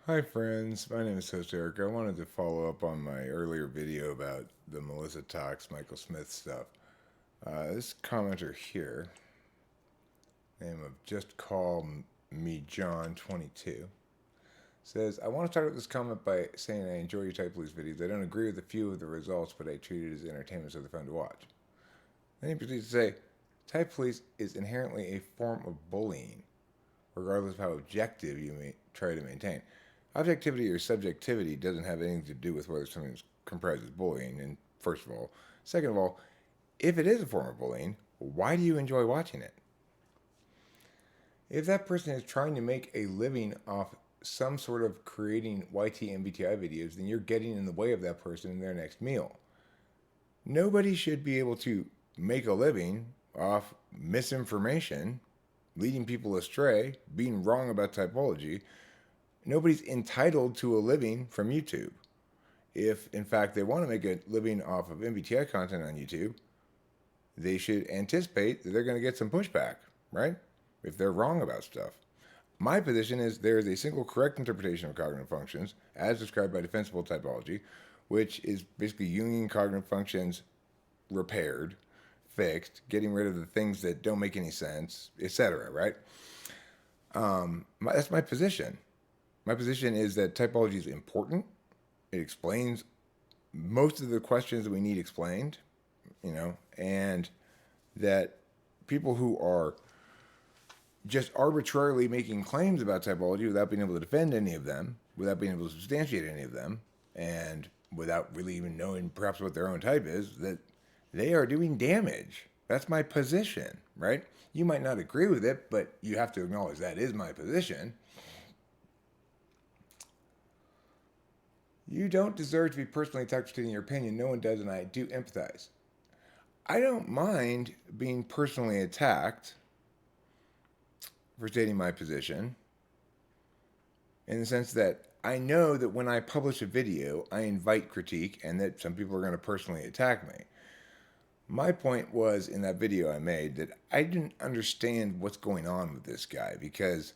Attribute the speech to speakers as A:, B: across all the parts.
A: Hi friends, my name is Host Eric. I wanted to follow up on my earlier video about the Melissa Tox, Michael Smith stuff. This commenter here, name of Just Call Me John 22, says, I want to start with this comment by saying I enjoy your Type Police videos. I don't agree with a few of the results, but I treat it as entertainment so they're fun to watch. Then he proceeds to say, Type Police is inherently a form of bullying, regardless of how objective you may try to maintain. Objectivity or subjectivity doesn't have anything to do with whether something comprises bullying, and first of all. Second of all, if it is a form of bullying, why do you enjoy watching it? If that person is trying to make a living off some sort of creating YT MBTI videos, then you're getting in the way of that person and their next meal. Nobody should be able to make a living off misinformation, leading people astray, being wrong about typology. Nobody's entitled to a living from YouTube. If, in fact, they want to make a living off of MBTI content on YouTube, they should anticipate that they're going to get some pushback, right? If they're wrong about stuff. My position is there is a single correct interpretation of cognitive functions, as described by defensible typology, which is basically Jungian cognitive functions repaired, fixed, getting rid of the things that don't make any sense, etc., right? That's my position. My position is that typology is important. It explains most of the questions that we need explained, and that people who are just arbitrarily making claims about typology without being able to defend any of them, without being able to substantiate any of them, and without really even knowing perhaps what their own type is, that they are doing damage. That's my position, right? You might not agree with it, but you have to acknowledge that is my position. You don't deserve to be personally attacked for stating your opinion. No one does, and I do empathize. I don't mind being personally attacked for stating my position in the sense that I know that when I publish a video, I invite critique and that some people are going to personally attack me. My point was in that video I made that I didn't understand what's going on with this guy because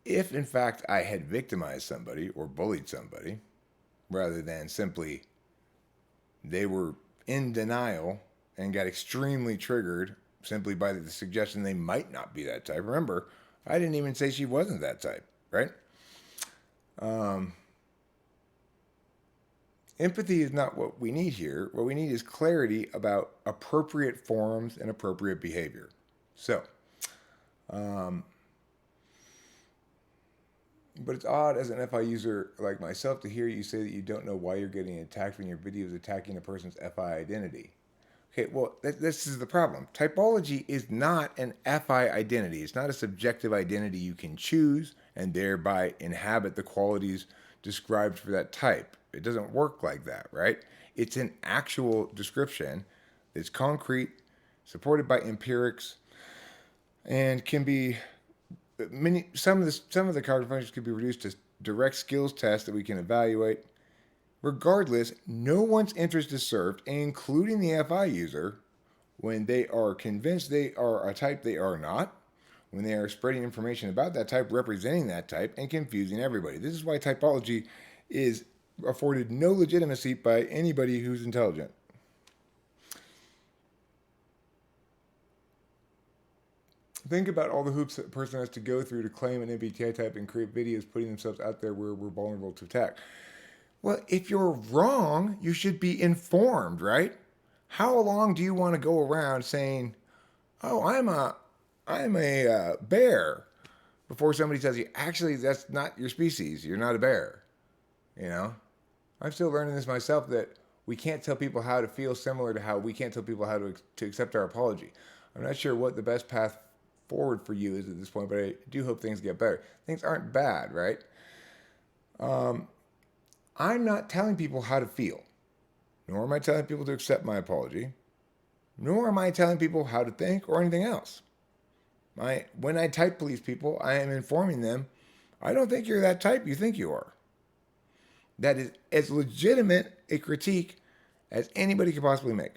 A: if in fact I had victimized somebody or bullied somebody rather than simply they were in denial and got extremely triggered simply by the suggestion they might not be that type. Remember, I didn't even say she wasn't that type, right? Empathy is not what we need here. What we need is clarity about appropriate forms and appropriate behavior. So, but it's odd as an FI user like myself to hear you say that you don't know why you're getting attacked when your video is attacking a person's FI identity. Okay, well, this is the problem. Typology is not an FI identity. It's not a subjective identity you can choose and thereby inhabit the qualities described for that type. It doesn't work like that, right? It's an actual description that's concrete, supported by empirics, and can be some of the cognitive functions can be reduced to direct skills tests that we can evaluate. Regardless, no one's interest is served, including the FI user, when they are convinced they are a type they are not, when they are spreading information about that type, representing that type, and confusing everybody. This is why typology is afforded no legitimacy by anybody who's intelligent. Think about all the hoops that a person has to go through to claim an MBTI type and create videos putting themselves out there where we're vulnerable to attack. Well, if you're wrong, you should be informed, right? How long do you want to go around saying, "Oh, I'm a bear," before somebody tells you, "Actually, that's not your species. You're not a bear." You know, I'm still learning this myself that we can't tell people how to feel similar to how we can't tell people how to accept our apology. I'm not sure what the best path forward for you is at this point, but I do hope things get better. Things aren't bad, right? I'm not telling people how to feel, nor am I telling people to accept my apology, nor am I telling people how to think or anything else. When I type police people, I am informing them, I don't think you're that type you think you are. That is as legitimate a critique as anybody could possibly make,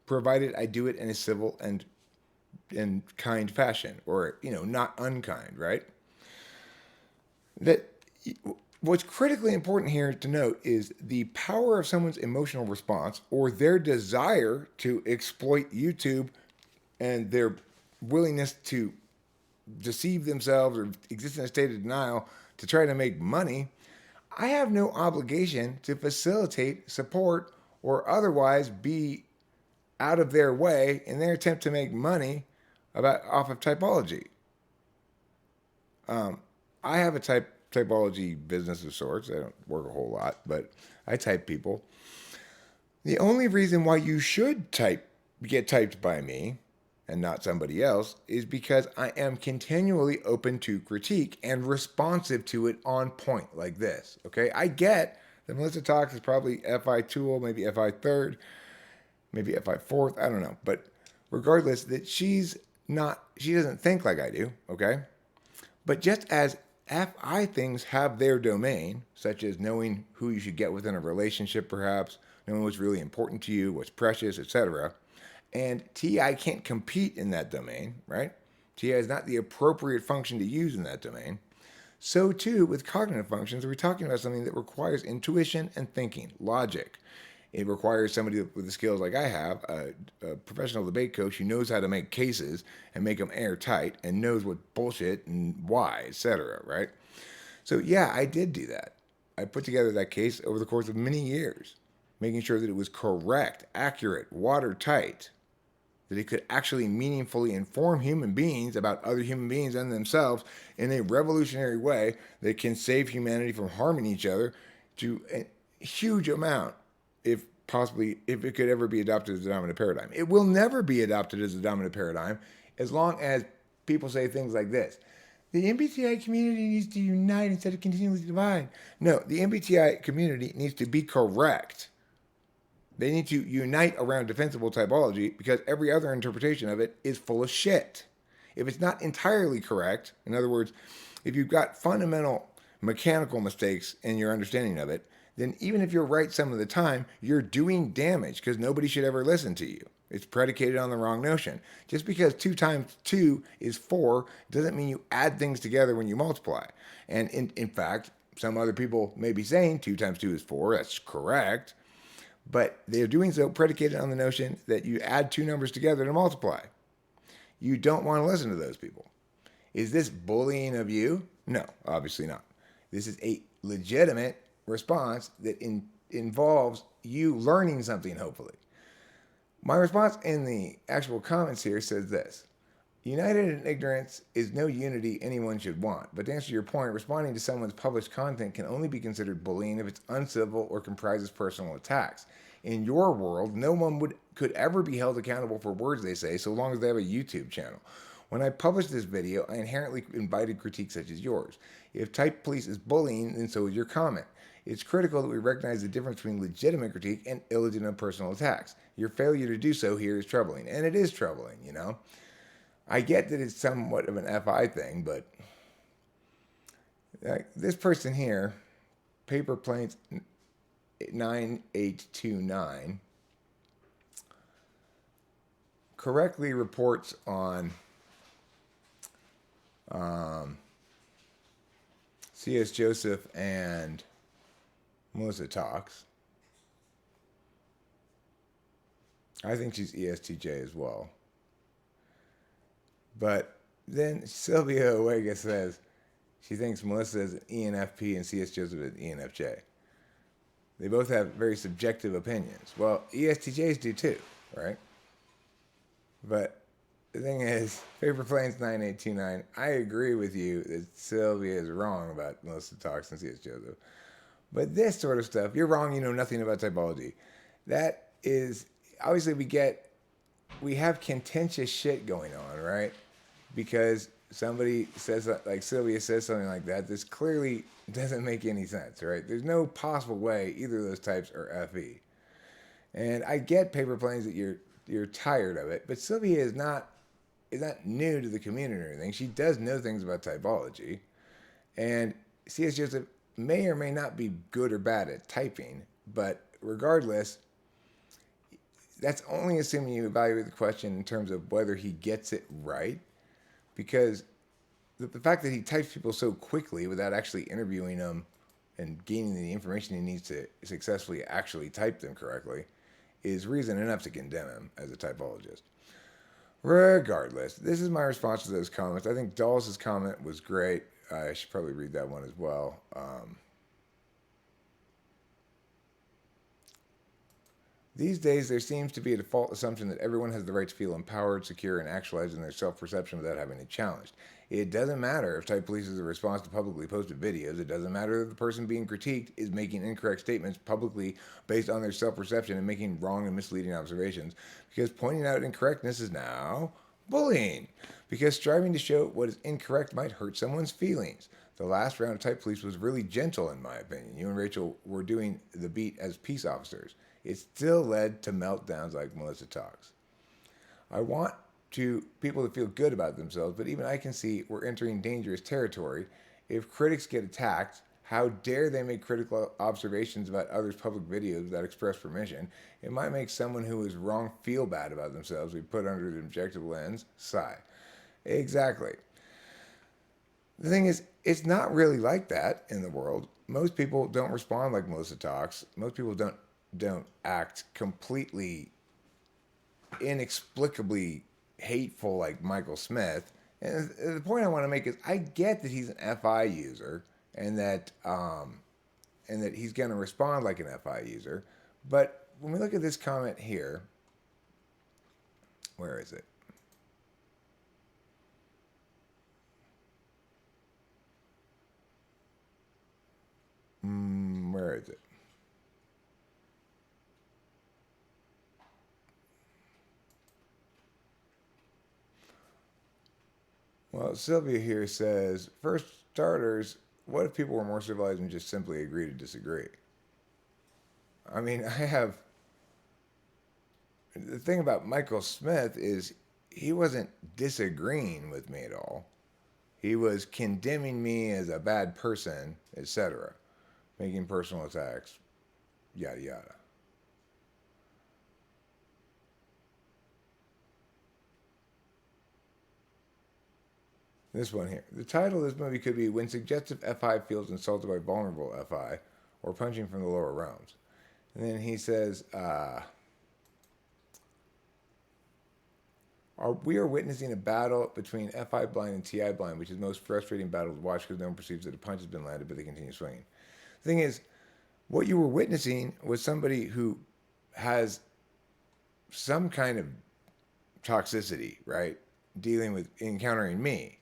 A: provided I do it in a civil and kind fashion, or not unkind, right? that what's critically important here to note is the power of someone's emotional response or their desire to exploit YouTube and their willingness to deceive themselves or exist in a state of denial to try to make money. I have no obligation to facilitate, support, or otherwise be out of their way in their attempt to make money off of typology. I have a typology business of sorts. I don't work a whole lot, but I type people. The only reason why you should get typed by me and not somebody else is because I am continually open to critique and responsive to it on point like this. Okay, I get that Melissa Talks is probably FI tool, maybe FI third, maybe FI fourth. I don't know, but regardless, that she doesn't think like I do. Okay, but just as FI things have their domain, such as knowing who you should get within a relationship, perhaps knowing what's really important to you, what's precious, etc. And TI can't compete in that domain, right? TI is not the appropriate function to use in that domain. So too with cognitive functions, we're talking about something that requires intuition and thinking, logic. It requires somebody with the skills like I have, a professional debate coach who knows how to make cases and make them airtight and knows what bullshit and why, etc. Right? So yeah, I did do that. I put together that case over the course of many years, making sure that it was correct, accurate, watertight, that it could actually meaningfully inform human beings about other human beings and themselves in a revolutionary way that can save humanity from harming each other to a huge amount, if it could ever be adopted as a dominant paradigm. It will never be adopted as a dominant paradigm as long as people say things like this. The MBTI community needs to unite instead of continually divide. No, the MBTI community needs to be correct. They need to unite around defensible typology because every other interpretation of it is full of shit. If it's not entirely correct, in other words, if you've got fundamental mechanical mistakes in your understanding of it, then even if you're right some of the time, you're doing damage because nobody should ever listen to you. It's predicated on the wrong notion. Just because 2 times 2 is 4 doesn't mean you add things together when you multiply. And in fact, some other people may be saying 2 times 2 is 4. That's correct. But they're doing so predicated on the notion that you add 2 numbers together to multiply. You don't want to listen to those people. Is this bullying of you? No, obviously not. This is a legitimate response that involves you learning something, hopefully. My response in the actual comments here says this. United in ignorance is no unity anyone should want. But to answer your point, responding to someone's published content can only be considered bullying if it's uncivil or comprises personal attacks. In your world, no one could ever be held accountable for words they say so long as they have a YouTube channel. When I published this video, I inherently invited critiques such as yours. If Type Police is bullying, then so is your comment. It's critical that we recognize the difference between legitimate critique and illegitimate personal attacks. Your failure to do so here is troubling, and it is troubling, you know. I get that it's somewhat of an FI thing, but this person here, Paper Planes 9829, correctly reports on C.S. Joseph and Melissa Talks. I think she's ESTJ as well. But then Sylvia Omega says she thinks Melissa is an ENFP and C.S. Joseph is an ENFJ. They both have very subjective opinions. Well, ESTJs do too, right? But the thing is, Paper Planes 9829, I agree with you that Sylvia is wrong about Melissa Talks and C.S. Joseph. But this sort of stuff, you're wrong, you know nothing about typology. That is, obviously we have contentious shit going on, right? Because somebody says, like Sylvia says something like that, this clearly doesn't make any sense, right? There's no possible way either of those types are FE. And I get Paper Planes that you're tired of it, but Sylvia is not new to the community or anything. She does know things about typology. And C.S. Joseph may or may not be good or bad at typing, but regardless, that's only assuming you evaluate the question in terms of whether he gets it right. Because the fact that he types people so quickly without actually interviewing them and gaining the information he needs to successfully actually type them correctly is reason enough to condemn him as a typologist. Regardless, this is my response to those comments. I think Dawes' comment was great. I should probably read that one as well. These days, there seems to be a default assumption that everyone has the right to feel empowered, secure, and actualized in their self-perception without having it challenged. It doesn't matter if Type Police is a response to publicly posted videos. It doesn't matter if the person being critiqued is making incorrect statements publicly based on their self-perception and making wrong and misleading observations, because pointing out incorrectness is now bullying. Because striving to show what is incorrect might hurt someone's feelings. The last round of Type Police was really gentle, in my opinion. You and Rachel were doing the beat as peace officers. It still led to meltdowns like Melissa talks. I want people to feel good about themselves, but even I can see we're entering dangerous territory. If critics get attacked, how dare they make critical observations about others' public videos without express permission? It might make someone who is wrong feel bad about themselves. We put under the objective lens, sigh. Exactly. The thing is, it's not really like that in the world. Most people don't respond like Melissa talks. Most people don't act completely inexplicably hateful like Michael Smith. And the point I want to make is I get that he's an FI user and that he's going to respond like an FI user. But when we look at this comment here, where is it? Where is it? Well, Sylvia here says, first starters, what if people were more civilized and just simply agree to disagree? I mean, the thing about Michael Smith is he wasn't disagreeing with me at all. He was condemning me as a bad person, etc., making personal attacks, yada yada. This one here. The title of this movie could be When Suggestive FI Feels Insulted by Vulnerable FI, or Punching from the Lower Realms. And then he says, we are witnessing a battle between FI blind and TI blind, which is the most frustrating battle to watch because no one perceives that a punch has been landed, but they continue swinging. The thing is, what you were witnessing was somebody who has some kind of toxicity, right? Dealing with encountering me.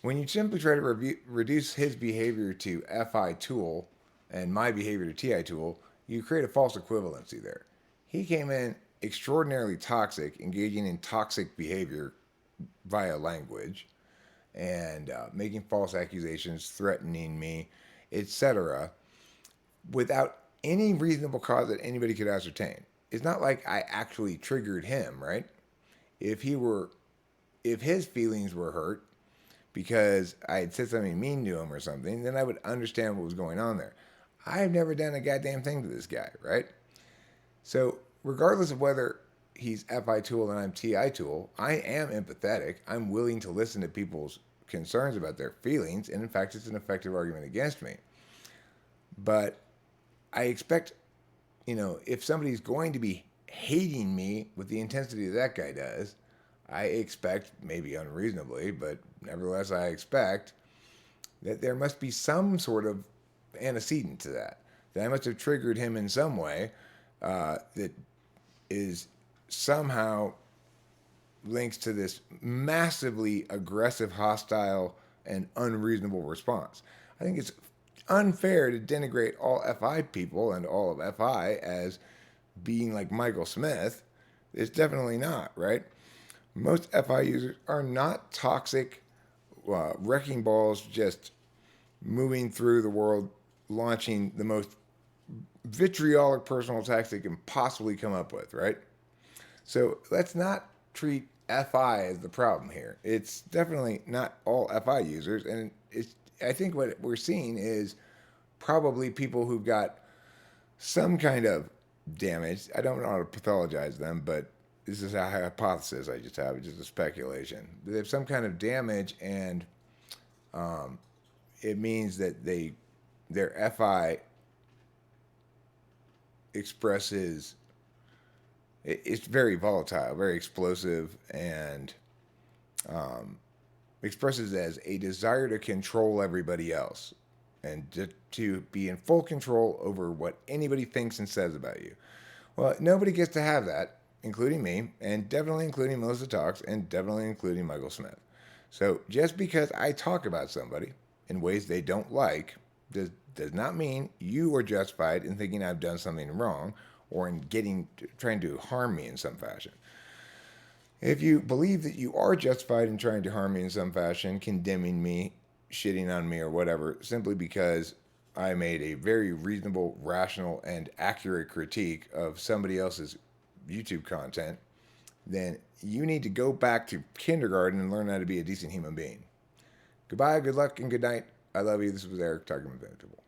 A: When you simply try to reduce his behavior to FI tool and my behavior to TI tool, you create a false equivalency there. He came in extraordinarily toxic, engaging in toxic behavior via language and making false accusations, threatening me, etc., without any reasonable cause that anybody could ascertain. It's not like I actually triggered him, right? If his feelings were hurt because I had said something mean to him or something, then I would understand what was going on there. I've never done a goddamn thing to this guy, right? So, regardless of whether he's FI tool and I'm TI tool, I am empathetic. I'm willing to listen to people's concerns about their feelings, and in fact, it's an effective argument against me. But I expect, if somebody's going to be hating me with the intensity that guy does, I expect, maybe unreasonably, but nevertheless, I expect that there must be some sort of antecedent to that. That I must have triggered him in some way that is somehow links to this massively aggressive, hostile, and unreasonable response. I think it's unfair to denigrate all FI people and all of FI as being like Michael Smith. It's definitely not, right? Most FI users are not toxic wrecking balls just moving through the world, launching the most vitriolic personal attacks they can possibly come up with, right? So let's not treat FI as the problem here. It's definitely not all FI users, and I think what we're seeing is probably people who've got some kind of damage. I don't know how to pathologize them, but this is a hypothesis I just have. It's just a speculation. They have some kind of damage, and It means that their FI expresses, it's very volatile, very explosive, and expresses as a desire to control everybody else and to be in full control over what anybody thinks and says about you. Well, nobody gets to have that, including me, and definitely including Melissa Talks, and definitely including Michael Smith. So just because I talk about somebody in ways they don't like does not mean you are justified in thinking I've done something wrong or in trying to harm me in some fashion. If you believe that you are justified in trying to harm me in some fashion, condemning me, shitting on me, or whatever, simply because I made a very reasonable, rational, and accurate critique of somebody else's YouTube content, then you need to go back to kindergarten and learn how to be a decent human being. Goodbye, good luck, and good night. I love you. This was Eric talking about Vegetable.